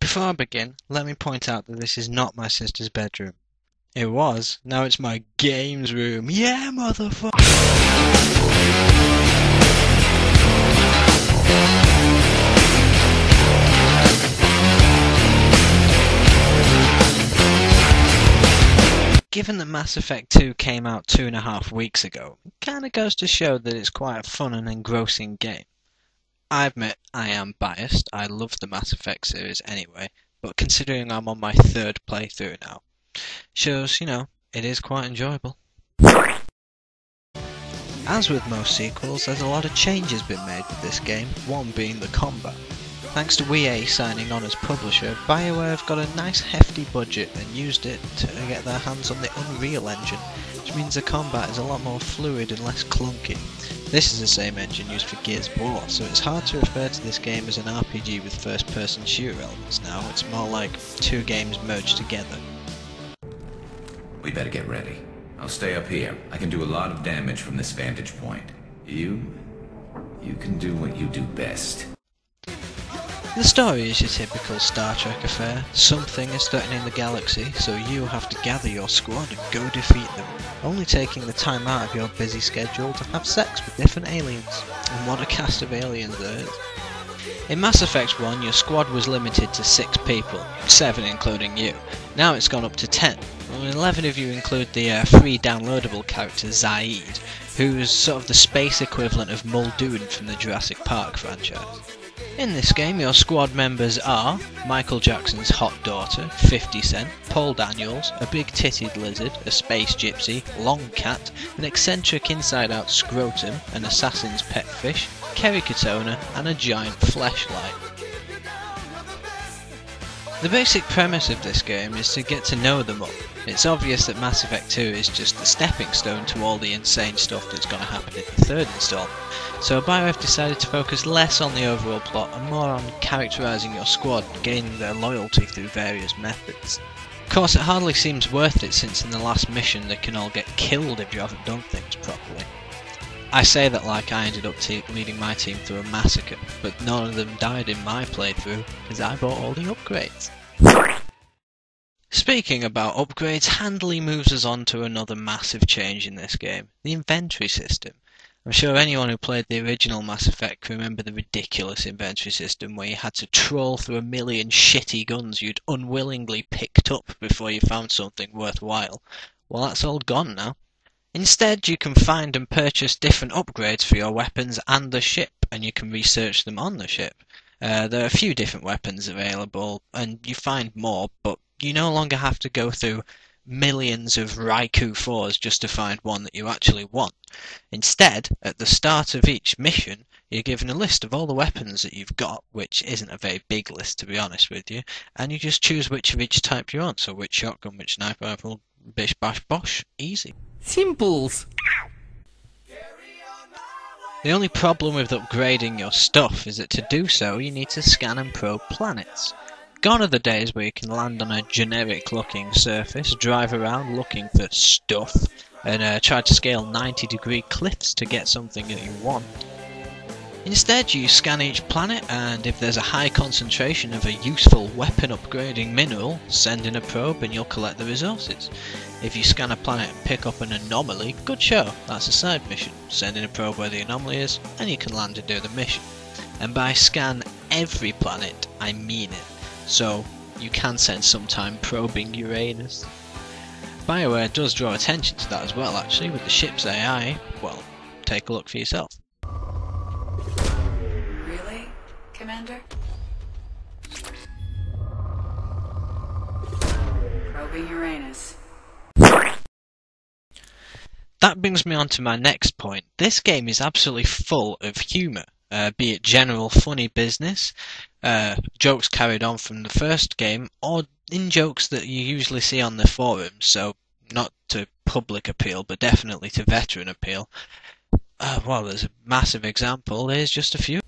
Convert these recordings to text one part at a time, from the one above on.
Before I begin, let me point out that this is not my sister's bedroom. It was, now it's my games room. Yeah, motherfucker! Given that Mass Effect 2 came out 2.5 weeks ago, it kinda goes to show that it's quite a fun and engrossing game. I admit I am biased, I love the Mass Effect series anyway, but considering I'm on my third playthrough now, shows, it is quite enjoyable. As with most sequels, there's a lot of changes been made with this game, one being the combat. Thanks to EA signing on as publisher, BioWare have got a nice hefty budget and used it to get their hands on the Unreal Engine, which means the combat is a lot more fluid and less clunky. This is the same engine used for Gears of War, so it's hard to refer to this game as an RPG with first-person shooter elements now, it's more like two games merged together. We better get ready. I'll stay up here. I can do a lot of damage from this vantage point. You can do what you do best. The story is your typical Star Trek affair. Something is threatening the galaxy, so you have to gather your squad and go defeat them, only taking the time out of your busy schedule to have sex with different aliens. And what a cast of aliens there is. In Mass Effect 1, your squad was limited to 6 people, 7 including you. Now it's gone up to 10. Well, 11 of you include the free downloadable character Zaid, who's sort of the space equivalent of Muldoon from the Jurassic Park franchise. In this game, your squad members are Michael Jackson's hot daughter, 50 Cent, Paul Daniels, a big-titted lizard, a space gypsy, Long Cat, an eccentric inside-out scrotum, an assassin's pet fish, Kerry Katona, and a giant fleshlight. The basic premise of this game is to get to know them all. It's obvious that Mass Effect 2 is just the stepping stone to all the insane stuff that's going to happen in the third installment, so BioWare have decided to focus less on the overall plot and more on characterising your squad and gaining their loyalty through various methods. Of course, it hardly seems worth it since in the last mission they can all get killed if you haven't done things properly. I say that like I ended up leading my team through a massacre, but none of them died in my playthrough because I bought all the upgrades. Speaking about upgrades, handily moves us on to another massive change in this game, the inventory system. I'm sure anyone who played the original Mass Effect can remember the ridiculous inventory system where you had to trawl through a million shitty guns you'd unwillingly picked up before you found something worthwhile. Well, that's all gone now. Instead, you can find and purchase different upgrades for your weapons and the ship, and you can research them on the ship. There are a few different weapons available, and you find more, but you no longer have to go through millions of Raikou 4s just to find one that you actually want. Instead, at the start of each mission, you're given a list of all the weapons that you've got, which isn't a very big list to be honest with you, and you just choose which of each type you want, so which shotgun, which sniper rifle, bish bash bosh, easy. Simples! The only problem with upgrading your stuff is that to do so you need to scan and probe planets. Gone are the days where you can land on a generic looking surface, drive around looking for stuff, and try to scale 90-degree cliffs to get something that you want. Instead you scan each planet, and if there's a high concentration of a useful weapon upgrading mineral, send in a probe and you'll collect the resources. If you scan a planet and pick up an anomaly, good show, that's a side mission. Send in a probe where the anomaly is, and you can land and do the mission. And by scan every planet, I mean it. So, you can spend some time probing Uranus. BioWare does draw attention to that as well actually, with the ship's AI. Well, take a look for yourself. Really, Commander? Probing Uranus. That brings me on to my next point. This game is absolutely full of humour, be it general funny business, jokes carried on from the first game, or in jokes that you usually see on the forums, so not to public appeal, but definitely to veteran appeal. Well, there's a massive example, here's just a few.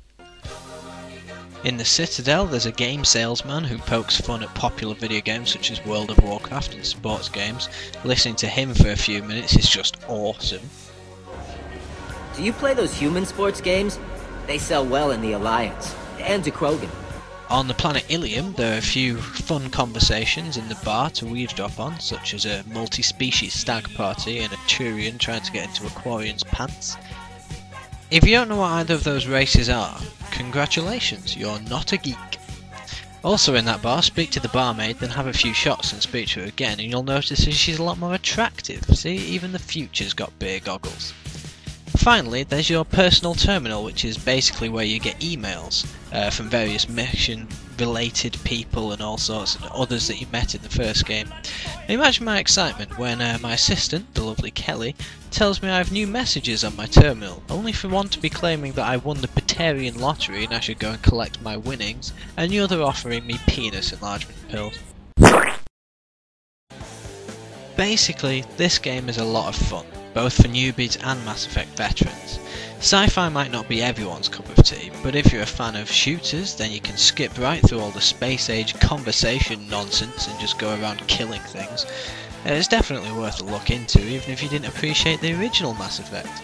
In the Citadel, there's a game salesman who pokes fun at popular video games such as World of Warcraft and sports games. Listening to him for a few minutes is just awesome. Do you play those human sports games? They sell well in the Alliance. And to Krogan. On the planet Ilium, there are a few fun conversations in the bar to eavesdrop on, such as a multi-species stag party and a Turian trying to get into Aquarian's pants. If you don't know what either of those races are, congratulations, you're not a geek. Also in that bar, speak to the barmaid, then have a few shots and speak to her again, and you'll notice that she's a lot more attractive. See, even the future's got beer goggles. Finally, there's your personal terminal, which is basically where you get emails from various mission-related people and all sorts of others that you met in the first game. Now imagine my excitement when my assistant, the lovely Kelly, tells me I have new messages on my terminal, only for one to be claiming that I won the Batarian lottery and I should go and collect my winnings, and the other offering me penis enlargement pills. Basically, this game is a lot of fun, both for newbies and Mass Effect veterans. Sci-fi might not be everyone's cup of tea, but if you're a fan of shooters, then you can skip right through all the space-age conversation nonsense and just go around killing things. It's definitely worth a look into, even if you didn't appreciate the original Mass Effect.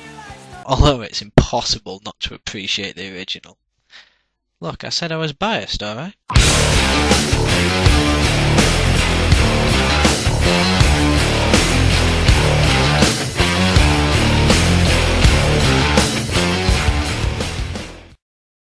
Although it's impossible not to appreciate the original. Look, I said I was biased, alright?